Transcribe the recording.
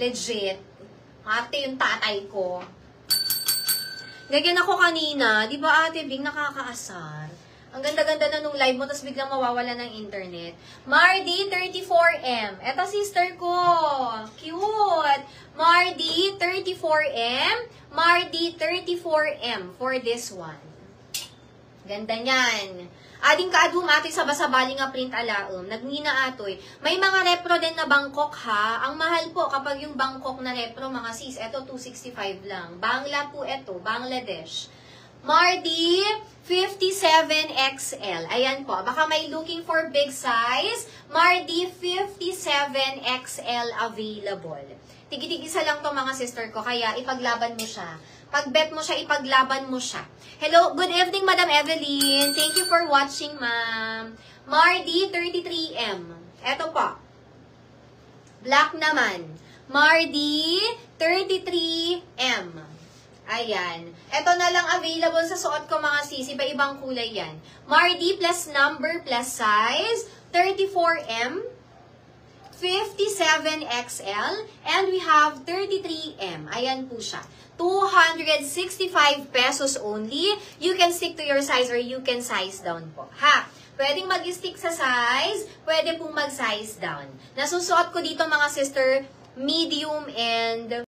Legit. Ate yung tatay ko. Lagyan ako kanina. Di ba Ate Bing, nakakaasar? Ang ganda-ganda na nung live mo, tapos biglang mawawala ng internet. Mardy, 34M. Eto, sister ko. Cute. Mardy, 34M. Mardy, 34M for this one. Ganda niyan. Ading kaadhum atoy sabasabali nga print alaom. Nagmina atoy. May mga repro din na Bangkok ha. Ang mahal po kapag yung Bangkok na repro, mga sis, eto 265 lang. Bangla po eto, Bangladesh. Mardy, 57XL. Ayan po. Baka may looking for big size. Mardy, 57XL available. Tigi-tig-isa lang to mga sister ko. Kaya ipaglaban mo siya. Pag-bet mo siya, ipaglaban mo siya. Hello, good evening, Madam Evelyn. Thank you for watching, ma'am. Mardy, 33M. Eto po. Black naman. Mardy, 33M. Ayan. Eto na lang available sa suot ko, mga sis. Iba-ibang kulay yan. Mardy plus number plus size, 34M. 57XL, and we have 33M. Ayan po siya. 265 pesos only. You can stick to your size or you can size down po. Ha? Pwedeng mag-stick sa size, pwede pong mag-size down. Nasusuot ko dito mga sister, medium and